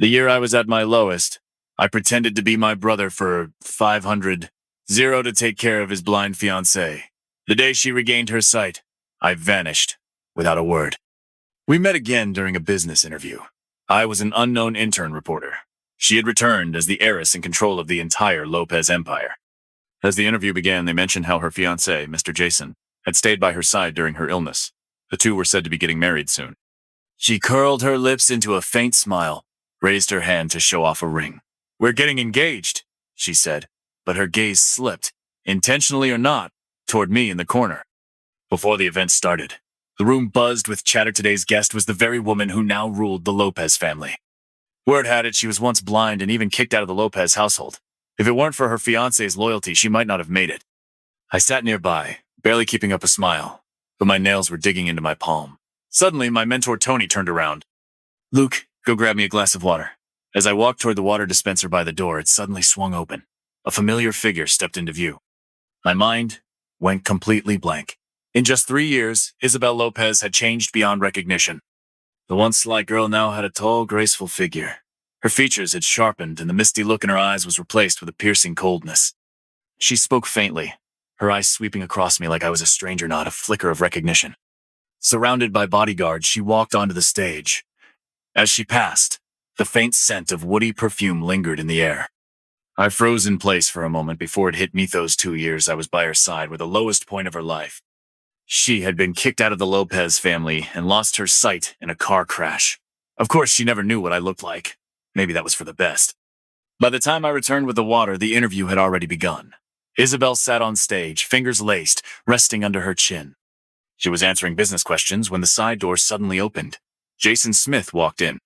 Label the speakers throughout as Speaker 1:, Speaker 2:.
Speaker 1: The year I was at my lowest, I pretended to be my brother for 500, zero to take care of his blind fiancé. The day she regained her sight, I vanished without a word. We met again during a business interview. I was an unknown intern reporter. She had returned as the heiress in control of the entire Lopez empire. As the interview began, they mentioned how her fiancé, Mr. Jason, had stayed by her side during her illness. The two were said to be getting married soon. She curled her lips into a faint smile, raised her hand to show off a ring. "We're getting engaged," she said, but her gaze slipped, intentionally or not, toward me in the corner. Before the event started, the room buzzed with chatter. Today's guest was the very woman who now ruled the Lopez family. Word had it she was once blind and even kicked out of the Lopez household. If it weren't for her fiancé's loyalty, she might not have made it. I sat nearby, barely keeping up a smile, but my nails were digging into my palm. Suddenly, my mentor Tony turned around. "Luke, go grab me a glass of water." As I walked toward the water dispenser by the door, it suddenly swung open. A familiar figure stepped into view. My mind went completely blank. In just 3 years, Isabel Lopez had changed beyond recognition. The once slight girl now had a tall, graceful figure. Her features had sharpened, and the misty look in her eyes was replaced with a piercing coldness. She spoke faintly, her eyes sweeping across me like I was a stranger, not a flicker of recognition. Surrounded by bodyguards, she walked onto the stage. As she passed, the faint scent of woody perfume lingered in the air. I froze in place for a moment before it hit me. Those 2 years I was by her side were the lowest point of her life. She had been kicked out of the Lopez family and lost her sight in a car crash. Of course, she never knew what I looked like. Maybe that was for the best. By the time I returned with the water, the interview had already begun. Isabel sat on stage, fingers laced, resting under her chin. She was answering business questions when the side door suddenly opened. Jason Smith walked in.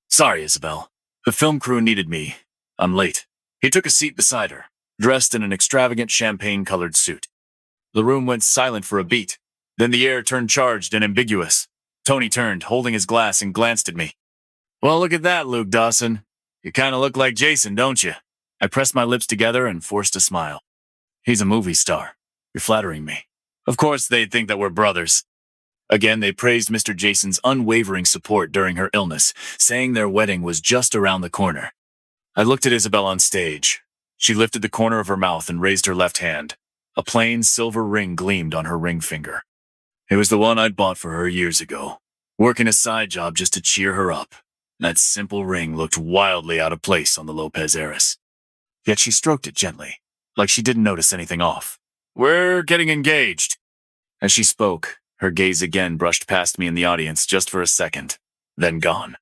Speaker 1: "Sorry, Isabel. The film crew needed me. I'm late." He took a seat beside her, dressed in an extravagant champagne-colored suit. The room went silent for a beat. Then the air turned charged and ambiguous. Tony turned, holding his glass, and glanced at me. "Well, look at that, Luke Dawson. You kind of look like Jason, don't you?" I pressed my lips together and forced a smile. "He's a movie star. You're flattering me. Of course they'd think that we're brothers." Again, they praised Mr. Jason's unwavering support during her illness, saying their wedding was just around the corner. I looked at Isabel on stage. She lifted the corner of her mouth and raised her left hand. A plain silver ring gleamed on her ring finger. It was the one I'd bought for her years ago, working a side job just to cheer her up. That simple ring looked wildly out of place on the Lopez heiress. Yet she stroked it gently, like she didn't notice anything off. "We're getting engaged." As she spoke, her gaze again brushed past me in the audience just for a second, then gone.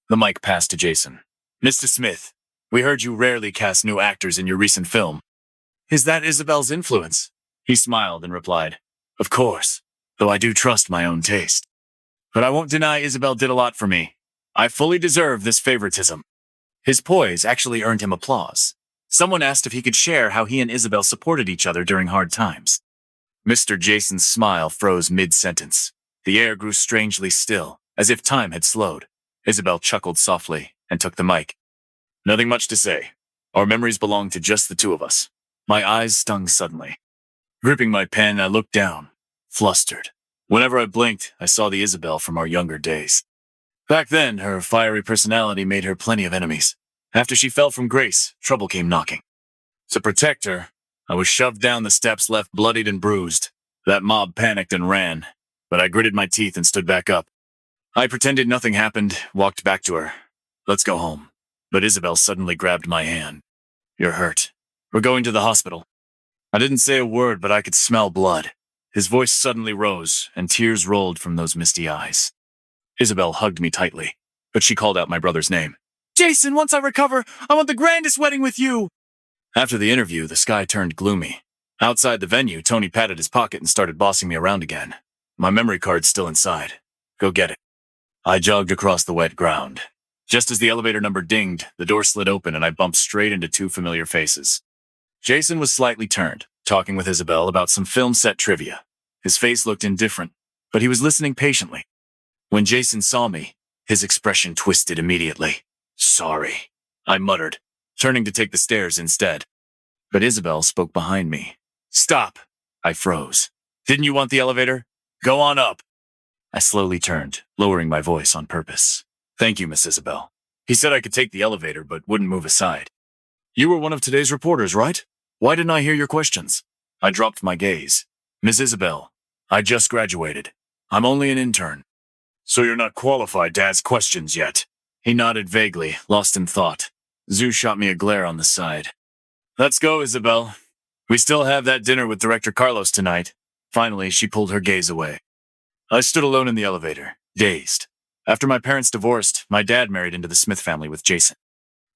Speaker 1: The mic passed to Jason. "Mr. Smith, we heard you rarely cast new actors in your recent film. Is that Isabel's influence?" He smiled and replied, "Of course, though I do trust my own taste. But I won't deny Isabel did a lot for me. I fully deserve this favoritism." His poise actually earned him applause. Someone asked if he could share how he and Isabel supported each other during hard times. Mr. Jason's smile froze mid-sentence. The air grew strangely still, as if time had slowed. Isabel chuckled softly and took the mic. "Nothing much to say. Our memories belong to just the two of us." My eyes stung suddenly. Gripping my pen, I looked down, flustered. Whenever I blinked, I saw the Isabel from our younger days. Back then, her fiery personality made her plenty of enemies. After she fell from grace, trouble came knocking. To protect her, I was shoved down the steps, left bloodied and bruised. That mob panicked and ran, but I gritted my teeth and stood back up. I pretended nothing happened, walked back to her. "Let's go home." But Isabel suddenly grabbed my hand. "You're hurt. We're going to the hospital." I didn't say a word, but I could smell blood. His voice suddenly rose, and tears rolled from those misty eyes. Isabel hugged me tightly, but she called out my brother's name. "Jason, once I recover, I want the grandest wedding with you." After the interview, the sky turned gloomy. Outside the venue, Tony patted his pocket and started bossing me around again. My memory card's still inside. Go get it. I jogged across the wet ground. Just as the elevator number dinged, the door slid open and I bumped straight into two familiar faces. Jason was slightly turned, talking with Isabel about some film set trivia. His face looked indifferent, but he was listening patiently. When Jason saw me, his expression twisted immediately. "Sorry," I muttered, turning to take the stairs instead. But Isabel spoke behind me. "Stop!" I froze. "Didn't you want the elevator? Go on up." I slowly turned, lowering my voice on purpose. "Thank you, Miss Isabel. He said I could take the elevator, but wouldn't move aside. You were one of today's reporters, right? Why didn't I hear your questions? I dropped my gaze. Miss Isabel, I just graduated. I'm only an intern. So you're not qualified to ask questions yet? He nodded vaguely, lost in thought. Zoo shot me a glare on the side. Let's go, Isabel. We still have that dinner with Director Carlos tonight. Finally, she pulled her gaze away. I stood alone in the elevator, dazed. After my parents divorced, my dad married into the Smith family with Jason.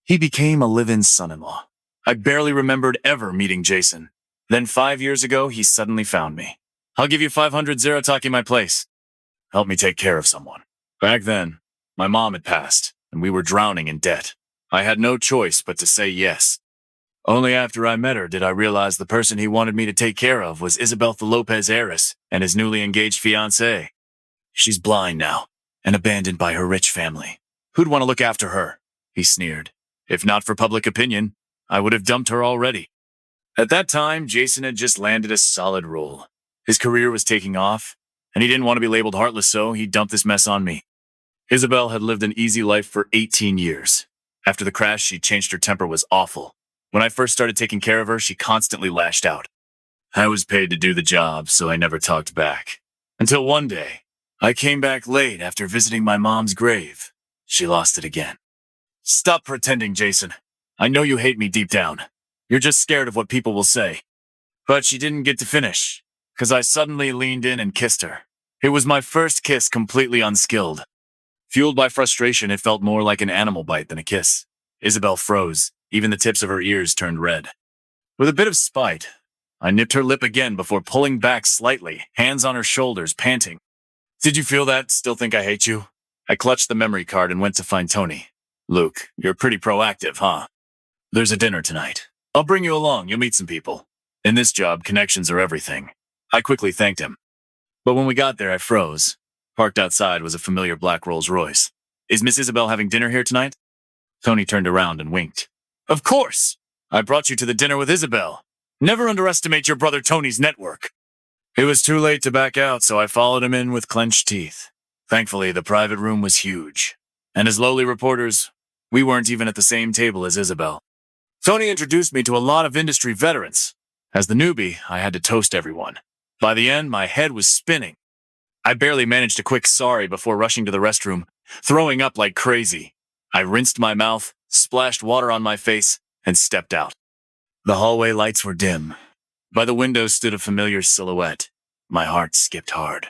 Speaker 1: He became a live-in son-in-law. I barely remembered ever meeting Jason. Then 5 years ago, he suddenly found me. I'll give you 500 Zerotaki my place. Help me take care of someone. Back then, my mom had passed, and we were drowning in debt. I had no choice but to say yes. Only after I met her did I realize the person he wanted me to take care of was Isabel the Lopez heiress and his newly engaged fiancé. She's blind now, and abandoned by her rich family. Who'd want to look after her? He sneered. If not for public opinion, I would have dumped her already. At that time, Jason had just landed a solid role. His career was taking off, and he didn't want to be labeled heartless, so he dumped this mess on me. Isabel had lived an easy life for 18 years. After the crash, she changed. Her temper was awful. When I first started taking care of her, she constantly lashed out. I was paid to do the job, so I never talked back. Until one day, I came back late after visiting my mom's grave. She lost it again. Stop pretending, Jason. I know you hate me deep down. You're just scared of what people will say. But she didn't get to finish, because I suddenly leaned in and kissed her. It was my first kiss completely unskilled. Fueled by frustration, it felt more like an animal bite than a kiss. Isabel froze. Even the tips of her ears turned red. With a bit of spite, I nipped her lip again before pulling back slightly, hands on her shoulders, panting. Did you feel that? Still think I hate you? I clutched the memory card and went to find Tony. Luke, you're pretty proactive, huh? There's a dinner tonight. I'll bring you along. You'll meet some people. In this job, connections are everything. I quickly thanked him. But when we got there, I froze. Parked outside was a familiar black Rolls Royce. Is Miss Isabel having dinner here tonight? Tony turned around and winked. Of course! I brought you to the dinner with Isabel. Never underestimate your brother Tony's network. It was too late to back out, so I followed him in with clenched teeth. Thankfully, the private room was huge. And as lowly reporters, we weren't even at the same table as Isabel. Tony introduced me to a lot of industry veterans. As the newbie, I had to toast everyone. By the end, my head was spinning. I barely managed a quick sorry before rushing to the restroom, throwing up like crazy. I rinsed my mouth, splashed water on my face, and stepped out. The hallway lights were dim. By the window stood a familiar silhouette. My heart skipped hard.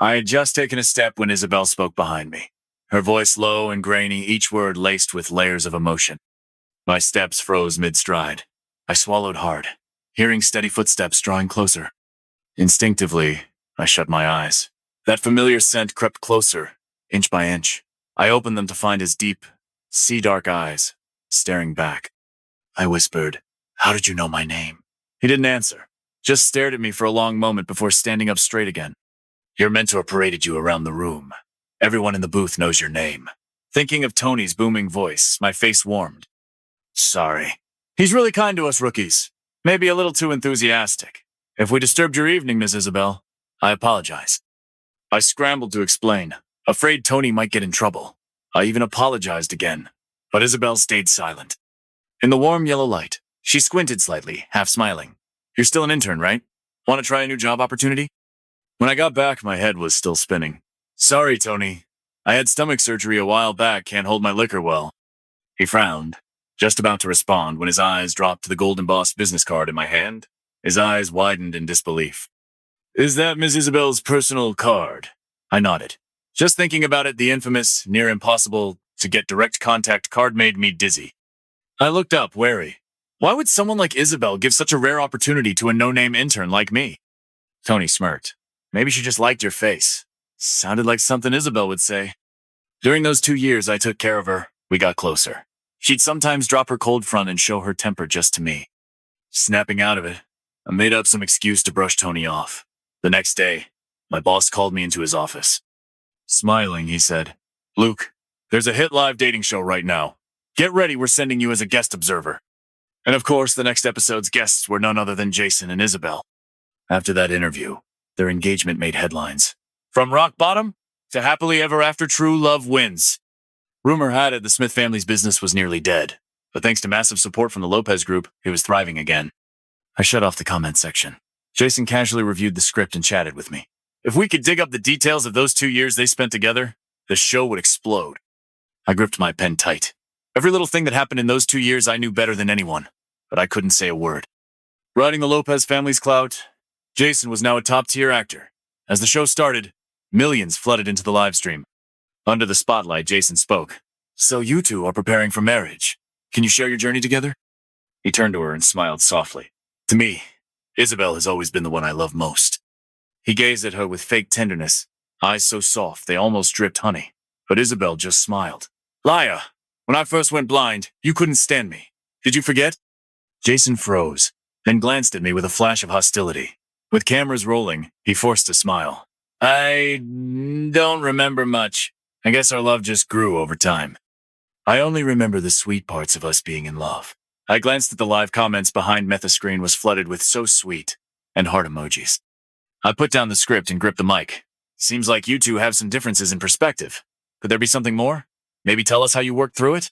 Speaker 1: I had just taken a step when Isabel spoke behind me. Her voice low and grainy, each word laced with layers of emotion. My steps froze mid-stride. I swallowed hard, hearing steady footsteps drawing closer. Instinctively, I shut my eyes. That familiar scent crept closer, inch by inch. I opened them to find his deep, sea-dark eyes, staring back. I whispered, "How did you know my name?" He didn't answer, just stared at me for a long moment before standing up straight again. Your mentor paraded you around the room. Everyone in the booth knows your name. Thinking of Tony's booming voice, my face warmed. Sorry. He's really kind to us rookies. Maybe a little too enthusiastic. If we disturbed your evening, Miss Isabel, I apologize. I scrambled to explain, afraid Tony might get in trouble. I even apologized again, but Isabel stayed silent. In the warm yellow light, she squinted slightly, half smiling. You're still an intern, right? Want to try a new job opportunity? When I got back, my head was still spinning. Sorry, Tony. I had stomach surgery a while back, can't hold my liquor well. He frowned, just about to respond when his eyes dropped to the Golden Boss business card in my hand. His eyes widened in disbelief. Is that Miss Isabel's personal card? I nodded. Just thinking about it, the infamous, near impossible to get direct contact card made me dizzy. I looked up, wary. Why would someone like Isabel give such a rare opportunity to a no-name intern like me? Tony smirked. Maybe she just liked your face. Sounded like something Isabel would say. During those 2 years I took care of her, we got closer. She'd sometimes drop her cold front and show her temper just to me. Snapping out of it, I made up some excuse to brush Tony off. The next day, my boss called me into his office. Smiling, he said, Luke, there's a hit live dating show right now. Get ready, we're sending you as a guest observer. And of course, the next episode's guests were none other than Jason and Isabel. After that interview, their engagement made headlines. From rock bottom to happily ever after, true love wins. Rumor had it the Smith family's business was nearly dead, but thanks to massive support from the Lopez group, it was thriving again. I shut off the comment section. Jason casually reviewed the script and chatted with me. If we could dig up the details of those 2 years they spent together, the show would explode. I gripped my pen tight. Every little thing that happened in those 2 years I knew better than anyone, but I couldn't say a word. Riding the Lopez family's clout, Jason was now a top-tier actor. As the show started, millions flooded into the live stream. Under the spotlight, Jason spoke. So you two are preparing for marriage. Can you share your journey together? He turned to her and smiled softly. To me, Isabel has always been the one I love most. He gazed at her with fake tenderness, eyes so soft they almost dripped honey. But Isabel just smiled. Liar! When I first went blind, you couldn't stand me. Did you forget? Jason froze, then glanced at me with a flash of hostility. With cameras rolling, he forced a smile. I don't remember much. I guess our love just grew over time. I only remember the sweet parts of us being in love. I glanced at the live comments behind me. The screen was flooded with so sweet and heart emojis. I put down the script and gripped the mic. Seems like you two have some differences in perspective. Could there be something more? Maybe tell us how you worked through it?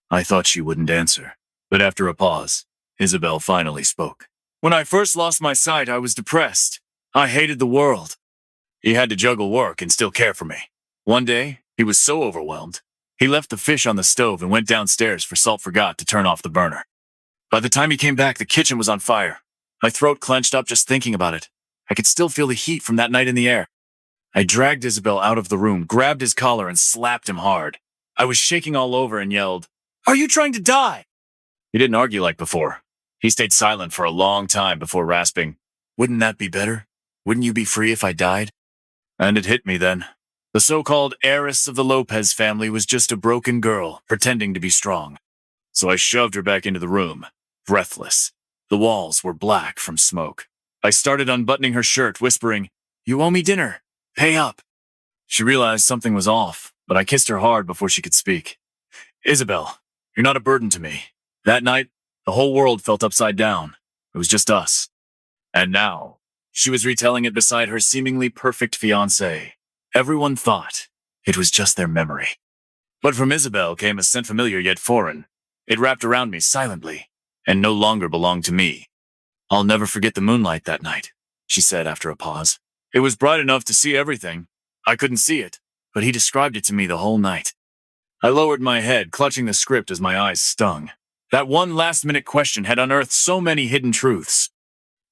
Speaker 1: I thought she wouldn't answer, but after a pause, Isabel finally spoke. When I first lost my sight, I was depressed. I hated the world. He had to juggle work and still care for me. One day, he was so overwhelmed, he left the fish on the stove and went downstairs for salt forgot to turn off the burner. By the time he came back, the kitchen was on fire. My throat clenched up just thinking about it. I could still feel the heat from that night in the air. I dragged Isabel out of the room, grabbed his collar, and slapped him hard. I was shaking all over and yelled, Are you trying to die? He didn't argue like before. He stayed silent for a long time before rasping, Wouldn't that be better? Wouldn't you be free if I died? And it hit me then. The so-called heiress of the Lopez family was just a broken girl, pretending to be strong. So I shoved her back into the room, breathless. The walls were black from smoke. I started unbuttoning her shirt, whispering, You owe me dinner. Pay up. She realized something was off, but I kissed her hard before she could speak. Isabel, you're not a burden to me. That night, the whole world felt upside down. It was just us. And now, she was retelling it beside her seemingly perfect fiancé. Everyone thought it was just their memory. But from Isabel came a scent familiar yet foreign. It wrapped around me silently, and no longer belonged to me. I'll never forget the moonlight that night, she said after a pause. It was bright enough to see everything. I couldn't see it, but he described it to me the whole night. I lowered my head, clutching the script as my eyes stung. That one last-minute question had unearthed so many hidden truths.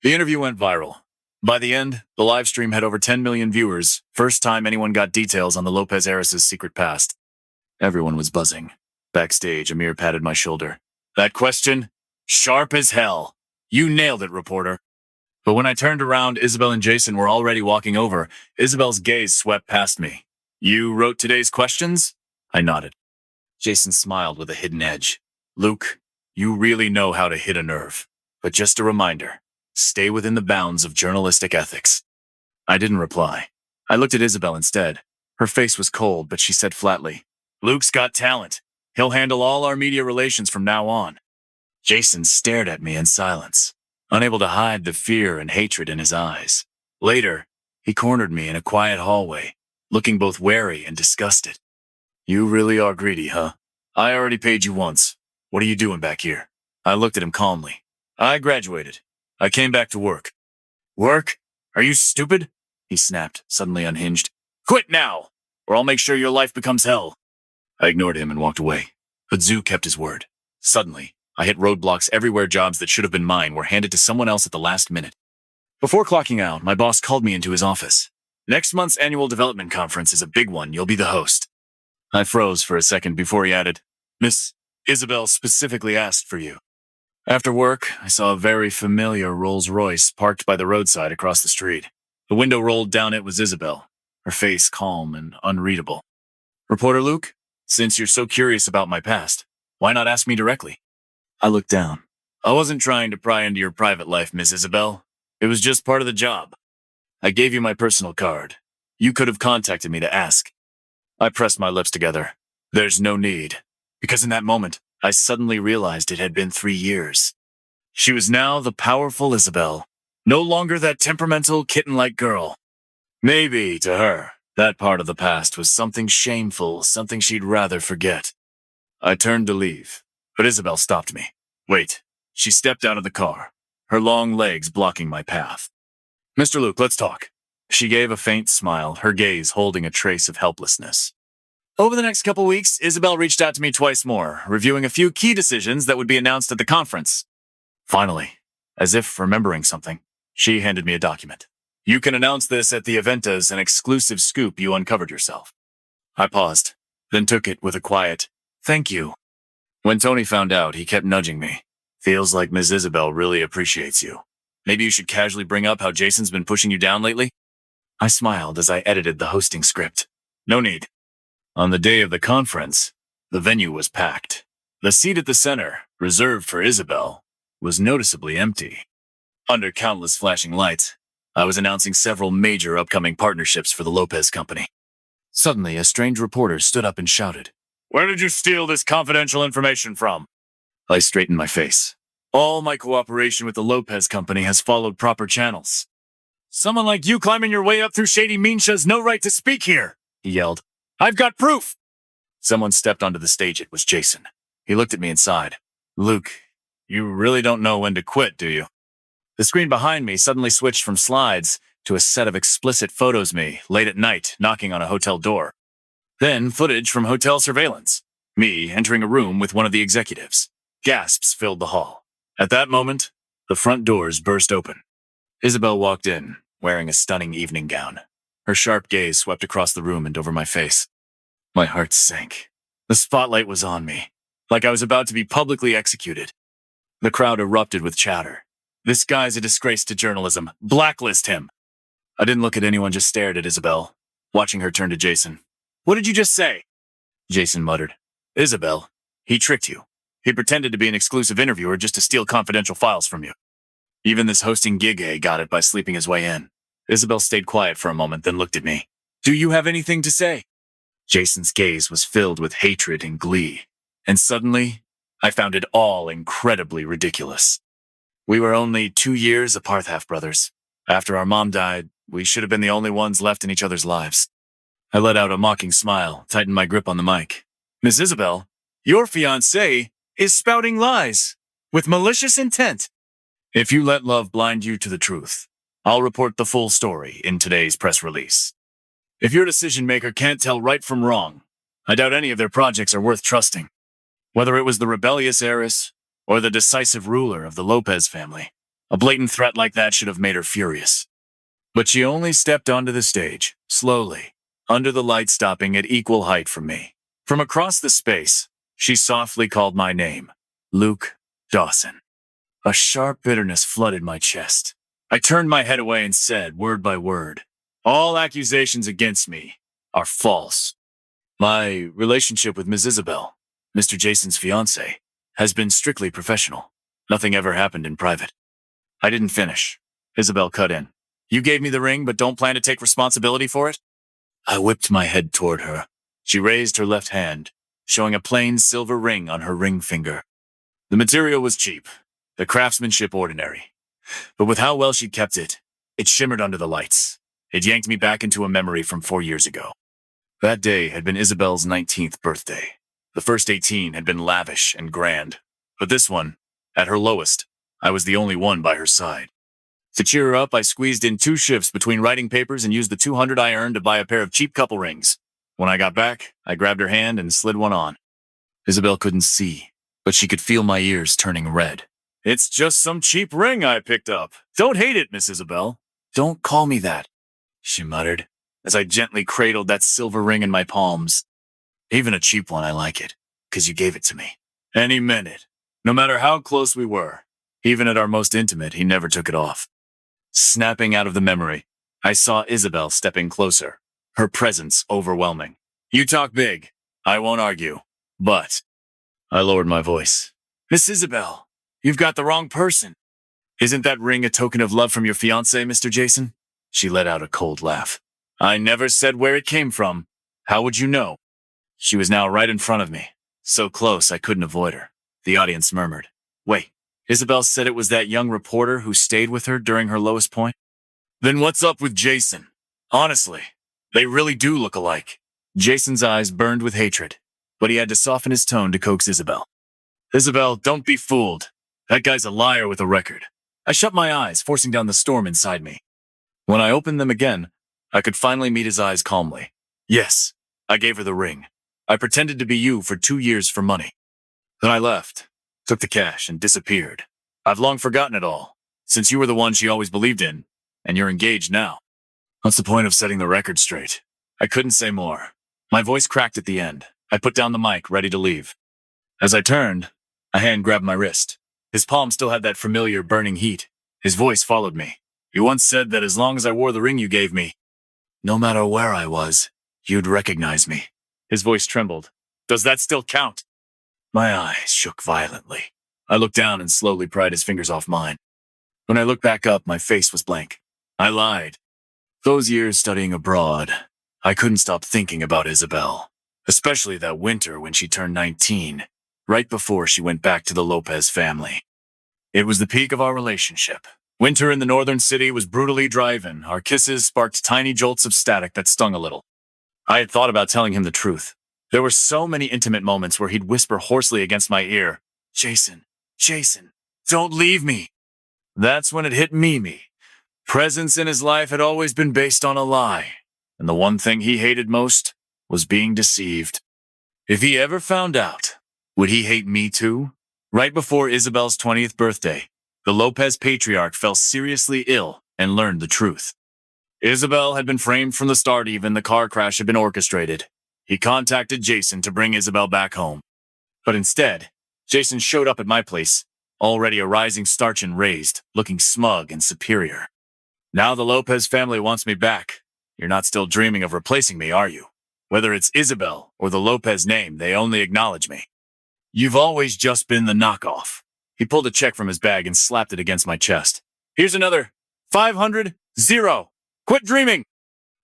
Speaker 1: The interview went viral. By the end, the live stream had over 10 million viewers, first time anyone got details on the Lopez heiress's secret past. Everyone was buzzing. Backstage, Amir patted my shoulder. That question? Sharp as hell. You nailed it, reporter. But when I turned around, Isabel and Jason were already walking over. Isabel's gaze swept past me. You wrote today's questions? I nodded. Jason smiled with a hidden edge. Luke, you really know how to hit a nerve. But just a reminder, stay within the bounds of journalistic ethics. I didn't reply. I looked at Isabel instead. Her face was cold, but she said flatly, Luke's got talent. He'll handle all our media relations from now on. Jason stared at me in silence, unable to hide the fear and hatred in his eyes. Later, he cornered me in a quiet hallway, looking both wary and disgusted. You really are greedy, huh? I already paid you once. What are you doing back here? I looked at him calmly. I graduated. I came back to work. Work? Are you stupid? He snapped, suddenly unhinged. Quit now, or I'll make sure your life becomes hell. I ignored him and walked away. But Zoo kept his word. Suddenly, I hit roadblocks everywhere. Jobs that should have been mine were handed to someone else at the last minute. Before clocking out, my boss called me into his office. Next month's annual development conference is a big one. You'll be the host. I froze for a second before he added, Miss Isabel specifically asked for you. After work, I saw a very familiar Rolls-Royce parked by the roadside across the street. The window rolled down. It was Isabel, her face calm and unreadable. Reporter Luke, since you're so curious about my past, why not ask me directly? I looked down. I wasn't trying to pry into your private life, Miss Isabel. It was just part of the job. I gave you my personal card. You could have contacted me to ask. I pressed my lips together. There's no need. Because in that moment, I suddenly realized it had been 3 years. She was now the powerful Isabel, no longer that temperamental, kitten-like girl. Maybe, to her, That part of the past was something shameful, something she'd rather forget. I turned to leave, but Isabel stopped me. Wait. She stepped out of the car, her long legs blocking my path. Mr. Luke, let's talk. She gave a faint smile, her gaze holding a trace of helplessness. Over the next couple weeks, Isabel reached out to me twice more, reviewing a few key decisions that would be announced at the conference. Finally, as if remembering something, she handed me a document. You can announce this at the event as an exclusive scoop you uncovered yourself. I paused, then took it with a quiet, thank you. When Tony found out, he kept nudging me. Feels like Ms. Isabel really appreciates you. Maybe you should casually bring up how Jason's been pushing you down lately? I smiled as I edited the hosting script. No need. On the day of the conference, the venue was packed. The seat at the center, reserved for Isabel, was noticeably empty. Under countless flashing lights, I was announcing several major upcoming partnerships for the Lopez Company. Suddenly, a strange reporter stood up and shouted, "Where did you steal this confidential information from?" I straightened my face. All my cooperation with the Lopez Company has followed proper channels. Someone like you climbing your way up through shady Minsha has no right to speak here, he yelled. I've got proof! Someone stepped onto the stage. It was Jason. He looked at me and sighed. Luke, you really don't know when to quit, do you? The screen behind me suddenly switched from slides to a set of explicit photos of me, late at night, knocking on a hotel door. Then footage from hotel surveillance. Me entering a room with one of the executives. Gasps filled the hall. At that moment, the front doors burst open. Isabel walked in, wearing a stunning evening gown. Her sharp gaze swept across the room and over my face. My heart sank. The spotlight was on me, like I was about to be publicly executed. The crowd erupted with chatter. This guy's a disgrace to journalism. Blacklist him. I didn't look at anyone, just stared at Isabel, watching her turn to Jason. What did you just say? Jason muttered. Isabel, he tricked you. He pretended to be an exclusive interviewer just to steal confidential files from you. Even this hosting gig got it by sleeping his way in. Isabel stayed quiet for a moment, then looked at me. Do you have anything to say? Jason's gaze was filled with hatred and glee. And suddenly, I found it all incredibly ridiculous. We were only 2 years apart, half-brothers. After our mom died, we should have been the only ones left in each other's lives. I let out a mocking smile, tightened my grip on the mic. Miss Isabel, your fiancé is spouting lies with malicious intent. If you let love blind you to the truth, I'll report the full story in today's press release. If your decision-maker can't tell right from wrong, I doubt any of their projects are worth trusting. Whether it was the rebellious heiress or the decisive ruler of the Lopez family, a blatant threat like that should have made her furious. But she only stepped onto the stage, slowly, under the light stopping at equal height from me. From across the space, she softly called my name, Luke Dawson. A sharp bitterness flooded my chest. I turned my head away and said, word by word, all accusations against me are false. My relationship with Ms. Isabel, Mr. Jason's fiancé, has been strictly professional. Nothing ever happened in private. I didn't finish. Isabel cut in. You gave me the ring, but don't plan to take responsibility for it? I whipped my head toward her. She raised her left hand, showing a plain silver ring on her ring finger. The material was cheap, the craftsmanship ordinary. But with how well she'd kept it, it shimmered under the lights. It yanked me back into a memory from 4 years ago. That day had been Isabel's 19th birthday. The first 18 had been lavish and grand. But this one, at her lowest, I was the only one by her side. To cheer her up, I squeezed in 2 shifts between writing papers and used the $200 I earned to buy a pair of cheap couple rings. When I got back, I grabbed her hand and slid one on. Isabel couldn't see, but she could feel my ears turning red. It's just some cheap ring I picked up. Don't hate it, Miss Isabel. Don't call me that, she muttered, as I gently cradled that silver ring in my palms. Even a cheap one, I like it, 'cause you gave it to me. And he meant it. No matter how close we were, even at our most intimate, he never took it off. Snapping out of the memory, I saw Isabel stepping closer, her presence overwhelming. You talk big. I won't argue. But I lowered my voice. Miss Isabel, you've got the wrong person. Isn't that ring a token of love from your fiancé, Mr. Jason? She let out a cold laugh. I never said where it came from. How would you know? She was now right in front of me, so close I couldn't avoid her. The audience murmured. Wait, Isabel said it was that young reporter who stayed with her during her lowest point? Then what's up with Jason? Honestly, They really do look alike. Jason's eyes burned with hatred, but he had to soften his tone to coax Isabel. Isabel, don't be fooled. That guy's a liar with a record. I shut my eyes, forcing down the storm inside me. When I opened them again, I could finally meet his eyes calmly. Yes, I gave her the ring. I pretended to be you for 2 years for money. Then I left, took the cash, and disappeared. I've long forgotten it all, since you were the one she always believed in, and you're engaged now. What's the point of setting the record straight? I couldn't say more. My voice cracked at the end. I put down the mic, ready to leave. As I turned, a hand grabbed my wrist. His palm still had that familiar burning heat. His voice followed me. You once said that as long as I wore the ring you gave me, no matter where I was, you'd recognize me. His voice trembled. Does that still count? My eyes shook violently. I looked down and slowly pried his fingers off mine. When I looked back up, my face was blank. I lied. Those years studying abroad, I couldn't stop thinking about Isabel, especially that winter when she turned 19, right before she went back to the Lopez family. It was the peak of our relationship. Winter in the northern city was brutally driving. Our kisses sparked tiny jolts of static that stung a little. I had thought about telling him the truth. There were so many intimate moments where he'd whisper hoarsely against my ear, Jason, Jason, don't leave me. That's when it hit me. Presence in his life had always been based on a lie, and the one thing he hated most was being deceived. If he ever found out, would he hate me too? Right before Isabel's 20th birthday, the Lopez patriarch fell seriously ill and learned the truth. Isabel had been framed from the start even. The car crash had been orchestrated. He contacted Jason to bring Isabel back home. But instead, Jason showed up at my place, already a rising starch and raised, looking smug and superior. Now the Lopez family wants me back. You're not still dreaming of replacing me, are you? Whether it's Isabel or the Lopez name, they only acknowledge me. You've always just been the knockoff. He pulled a check from his bag and slapped it against my chest. Here's another 500, 0. Quit dreaming.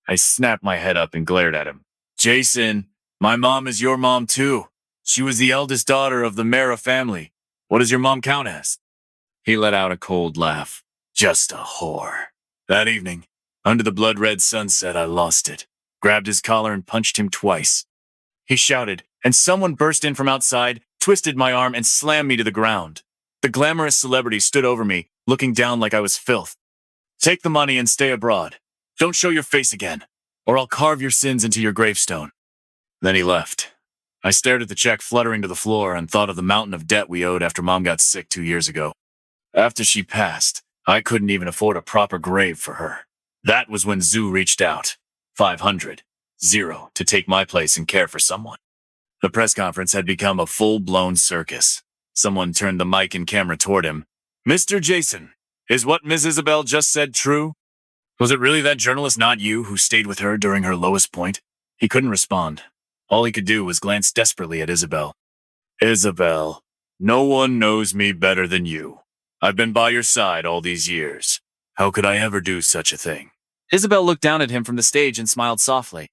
Speaker 1: I snapped my head up and glared at him. Jason, my mom is your mom too. She was the eldest daughter of the Mara family. What does your mom count as? He let out a cold laugh. Just a whore. That evening, under the blood-red sunset, I lost it, grabbed his collar and punched him twice. He shouted, and someone burst in from outside, twisted my arm, and slammed me to the ground. The glamorous celebrity stood over me, looking down like I was filth. Take the money and stay abroad. Don't show your face again, or I'll carve your sins into your gravestone. Then he left. I stared at the check fluttering to the floor and thought of the mountain of debt we owed after Mom got sick 2 years ago. After she passed, I couldn't even afford a proper grave for her. That was when Zoo reached out. 500, 0, to take my place and care for someone. The press conference had become a full-blown circus. Someone turned the mic and camera toward him. Mr. Jason, is what Ms. Isabel just said true? Was it really that journalist, not you, who stayed with her during her lowest point? He couldn't respond. All he could do was glance desperately at Isabel. Isabel, no one knows me better than you. I've been by your side all these years. How could I ever do such a thing? Isabel looked down at him from the stage and smiled softly.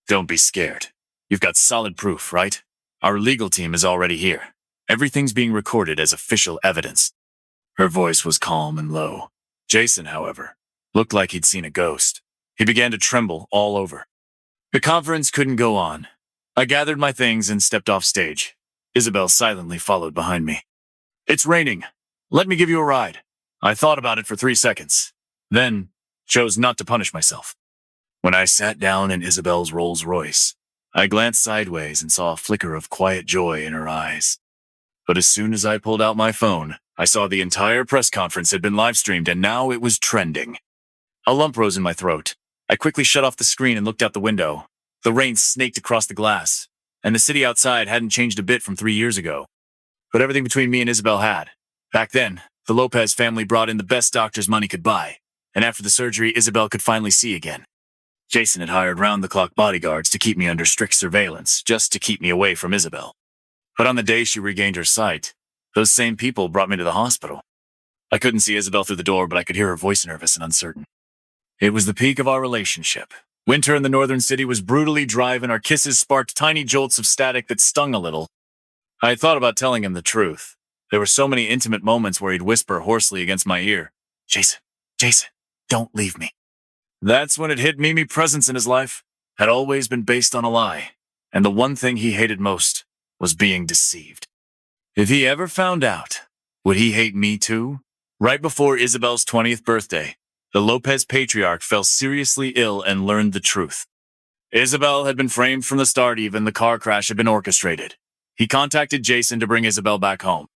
Speaker 1: Don't be scared. You've got solid proof, right? Our legal team is already here. Everything's being recorded as official evidence. Her voice was calm and low. Jason, however, looked like he'd seen a ghost. He began to tremble all over. The conference couldn't go on. I gathered my things and stepped off stage. Isabel silently followed behind me. It's raining. Let me give you a ride. I thought about it for 3 seconds, then chose not to punish myself. When I sat down in Isabel's Rolls Royce, I glanced sideways and saw a flicker of quiet joy in her eyes. But as soon as I pulled out my phone, I saw the entire press conference had been live-streamed and now it was trending. A lump rose in my throat. I quickly shut off the screen and looked out the window. The rain snaked across the glass, and the city outside hadn't changed a bit from 3 years ago. But everything between me and Isabel had. Back then, the Lopez family brought in the best doctors money could buy, and after the surgery, Isabel could finally see again. Jason had hired round-the-clock bodyguards to keep me under strict surveillance, just to keep me away from Isabel. But on the day she regained her sight, those same people brought me to the hospital. I couldn't see Isabel through the door, but I could hear her voice nervous and uncertain. It was the peak of our relationship. Winter in the northern city was brutally dry, and our kisses sparked tiny jolts of static that stung a little. I had thought about telling him the truth. There were so many intimate moments where he'd whisper hoarsely against my ear, Jason, Jason, don't leave me. That's when it hit me presence in his life. had always been based on a lie, and the one thing he hated most was being deceived. If he ever found out, would he hate me too? Right before Isabel's 20th birthday, the Lopez patriarch fell seriously ill and learned the truth. Isabel had been framed from the start, even the car crash had been orchestrated. He contacted Jason to bring Isabel back home.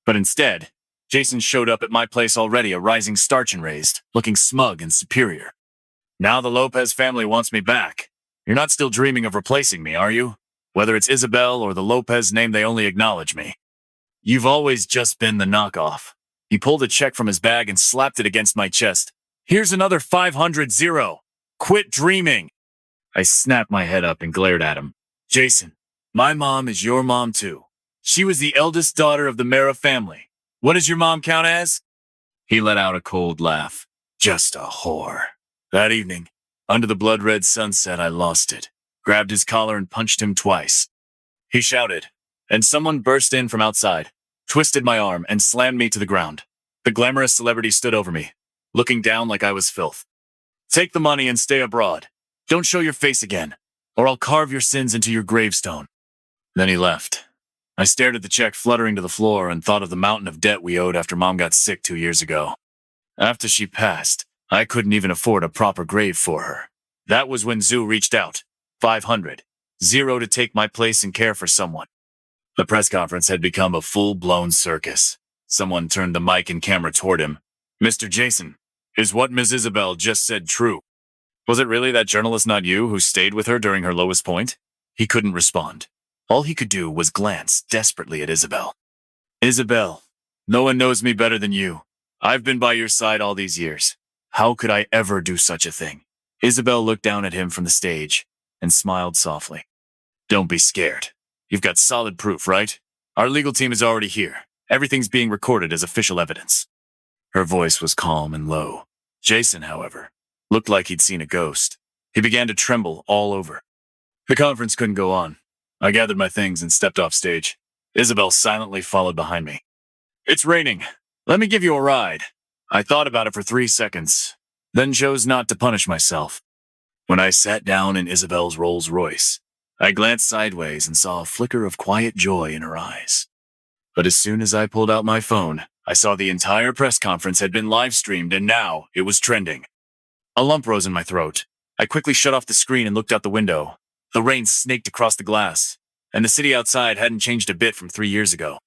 Speaker 1: But instead, Jason showed up at my place already a rising starch and raised, looking smug and superior. Now the Lopez family wants me back. You're not still dreaming of replacing me, are you? Whether it's Isabel or the Lopez name, they only acknowledge me. You've always just been the knockoff. He pulled a check from his bag and slapped it against my chest. Here's another 500. Quit dreaming. I snapped my head up and glared at him. Jason, my mom is your mom too. She was the eldest daughter of the Mara family. What does your mom count as? He let out a cold laugh. Just a whore. That evening, under the blood-red sunset, I lost it, grabbed his collar and punched him twice. He shouted, and someone burst in from outside, twisted my arm, and slammed me to the ground. The glamorous celebrity stood over me, looking down like I was filth. Take the money and stay abroad. Don't show your face again, or I'll carve your sins into your gravestone. Then he left. I stared at the check fluttering to the floor and thought of the mountain of debt we owed after Mom got sick 2 years ago. After she passed, I couldn't even afford a proper grave for her. That was when Zoo reached out. 500. To take my place and care for someone. The press conference had become a full-blown circus. Someone turned the mic and camera toward him. Mr. Jason, is what Ms. Isabel just said true? Was it really that journalist, not you, who stayed with her during her lowest point? He couldn't respond. All he could do was glance desperately at Isabel. Isabel, no one knows me better than you. I've been by your side all these years. How could I ever do such a thing? Isabel looked down at him from the stage and smiled softly. Don't be scared. You've got solid proof, right? Our legal team is already here. Everything's being recorded as official evidence. Her voice was calm and low. Jason, however, looked like he'd seen a ghost. He began to tremble all over. The conference couldn't go on. I gathered my things and stepped off stage. Isabel silently followed behind me. It's raining. Let me give you a ride. I thought about it for 3 seconds, then chose not to punish myself. When I sat down in Isabel's Rolls Royce, I glanced sideways and saw a flicker of quiet joy in her eyes. But as soon as I pulled out my phone, I saw the entire press conference had been live-streamed and now it was trending. A lump rose in my throat. I quickly shut off the screen and looked out the window. The rain snaked across the glass, and the city outside hadn't changed a bit from 3 years ago.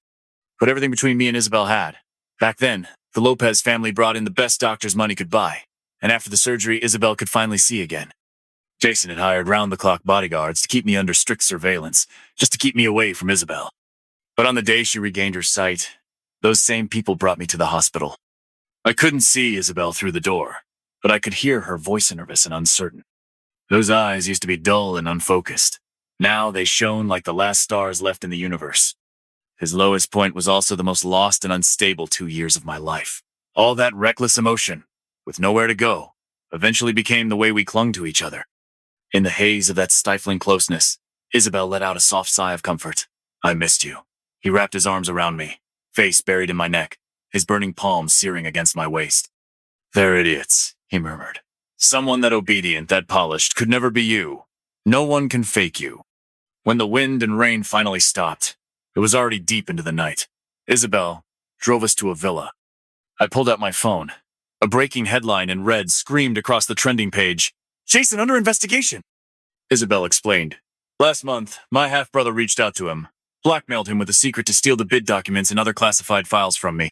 Speaker 1: But everything between me and Isabel had. Back then, the Lopez family brought in the best doctors money could buy, and after the surgery, Isabel could finally see again. Jason had hired round-the-clock bodyguards to keep me under strict surveillance, just to keep me away from Isabel. But on the day she regained her sight, those same people brought me to the hospital. I couldn't see Isabel through the door, but I could hear her voice nervous and uncertain. Those eyes used to be dull and unfocused. Now they shone like the last stars left in the universe. His lowest point was also the most lost and unstable 2 years of my life. All that reckless emotion, with nowhere to go, eventually became the way we clung to each other. In the haze of that stifling closeness, Isabel let out a soft sigh of comfort. I missed you. He wrapped his arms around me, face buried in my neck, his burning palms searing against my waist. They're idiots, he murmured. Someone that obedient, that polished, could never be you. No one can fake you. When the wind and rain finally stopped, it was already deep into the night. Isabel drove us to a villa. I pulled out my phone. A breaking headline in red screamed across the trending page. Jason under investigation. Isabel explained. Last month, my half-brother reached out to him, blackmailed him with a secret to steal the bid documents and other classified files from me.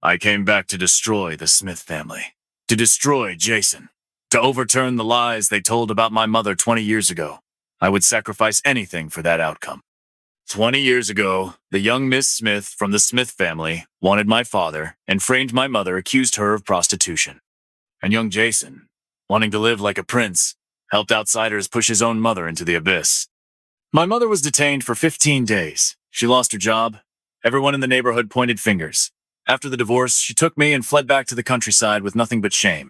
Speaker 1: I came back to destroy the Smith family, to destroy Jason, to overturn the lies they told about my mother 20 years ago. I would sacrifice anything for that outcome. 20 years ago, the young Miss Smith from the Smith family wanted my father and framed my mother, accused her of prostitution. And young Jason, wanting to live like a prince, helped outsiders push his own mother into the abyss. My mother was detained for 15 days. She lost her job. Everyone in the neighborhood pointed fingers. After the divorce, she took me and fled back to the countryside with nothing but shame.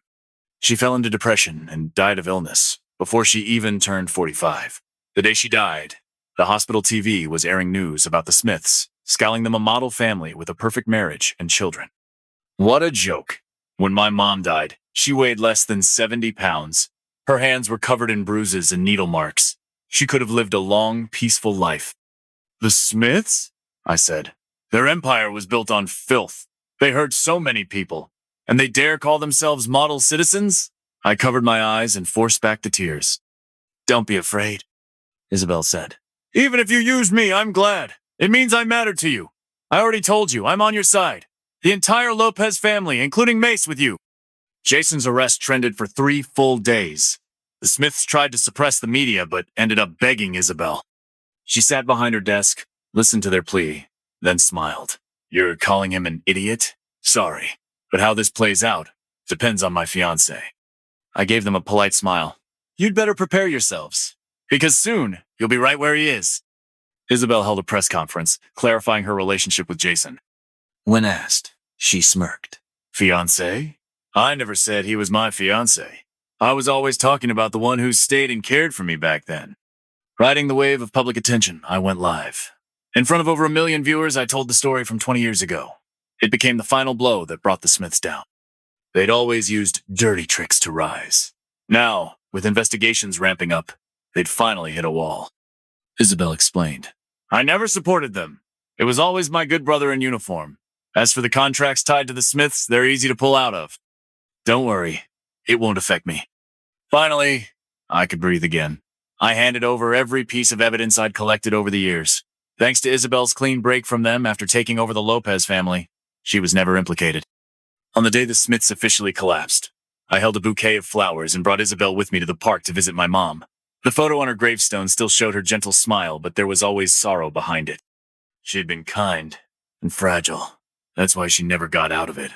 Speaker 1: She fell into depression and died of illness before she even turned 45. The day she died, the hospital TV was airing news about the Smiths, scaling them a model family with a perfect marriage and children. What a joke. When my mom died, she weighed less than 70 pounds. Her hands were covered in bruises and needle marks. She could have lived a long, peaceful life. The Smiths? I said. Their empire was built on filth. They hurt so many people. And they dare call themselves model citizens? I covered my eyes and forced back the tears. Don't be afraid, Isabel said. Even if you used me, I'm glad. It means I matter to you. I already told you, I'm on your side. The entire Lopez family, including Mace, with you. Jason's arrest trended for 3 full days. The Smiths tried to suppress the media, but ended up begging Isabel. She sat behind her desk, listened to their plea, then smiled. You're calling him an idiot? Sorry. But how this plays out depends on my fiancé. I gave them a polite smile. You'd better prepare yourselves, because soon you'll be right where he is. Isabel held a press conference, clarifying her relationship with Jason. When asked, she smirked. Fiancé? I never said he was my fiancé. I was always talking about the one who stayed and cared for me back then. Riding the wave of public attention, I went live. In front of over 1 million viewers, I told the story from 20 years ago. It became the final blow that brought the Smiths down. They'd always used dirty tricks to rise. Now, with investigations ramping up, they'd finally hit a wall. Isabel explained. I never supported them. It was always my good brother in uniform. As for the contracts tied to the Smiths, they're easy to pull out of. Don't worry, it won't affect me. Finally, I could breathe again. I handed over every piece of evidence I'd collected over the years. Thanks to Isabel's clean break from them after taking over the Lopez family, she was never implicated. On the day the Smiths officially collapsed, I held a bouquet of flowers and brought Isabel with me to the park to visit my mom. The photo on her gravestone still showed her gentle smile, but there was always sorrow behind it. She had been kind and fragile. That's why she never got out of it.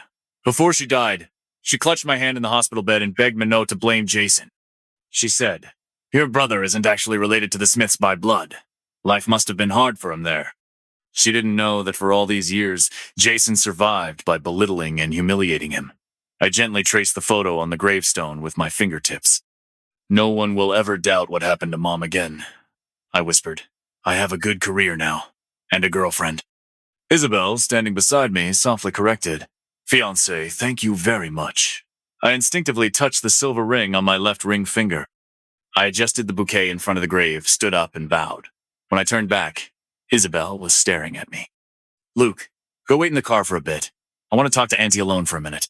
Speaker 1: Before she died, she clutched my hand in the hospital bed and begged Minot to blame Jason. She said, Your brother isn't actually related to the Smiths by blood. Life must have been hard for him there. She didn't know that for all these years, Jason survived by belittling and humiliating him. I gently traced the photo on the gravestone with my fingertips. No one will ever doubt what happened to Mom again, I whispered. I have a good career now, and a girlfriend. Isabel, standing beside me, softly corrected. Fiancé, thank you very much. I instinctively touched the silver ring on my left ring finger. I adjusted the bouquet in front of the grave, stood up, and bowed. When I turned back, Isabel was staring at me. Luke, go wait in the car for a bit. I want to talk to Auntie alone for a minute.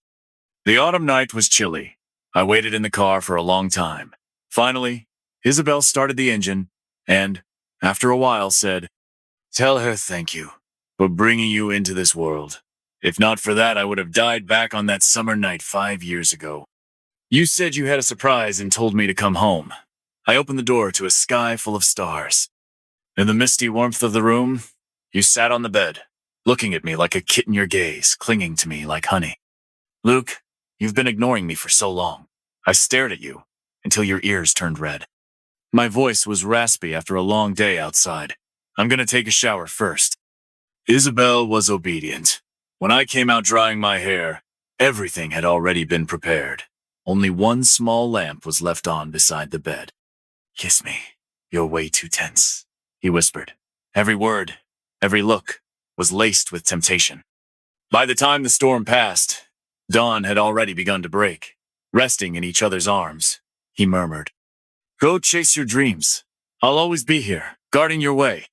Speaker 1: The autumn night was chilly. I waited in the car for a long time. Finally, Isabel started the engine and, after a while, said, Tell her thank you for bringing you into this world. If not for that, I would have died back on that summer night 5 years ago. You said you had a surprise and told me to come home. I opened the door to a sky full of stars. In the misty warmth of the room, you sat on the bed, looking at me like a kit in your gaze, clinging to me like honey. Luke, you've been ignoring me for so long. I stared at you until your ears turned red. My voice was raspy after a long day outside. I'm going to take a shower first. Isabel was obedient. When I came out drying my hair, everything had already been prepared. Only one small lamp was left on beside the bed. Kiss me. You're way too tense, he whispered. Every word, every look, was laced with temptation. By the time the storm passed, dawn had already begun to break. Resting in each other's arms, he murmured, Go chase your dreams. I'll always be here, guarding your way.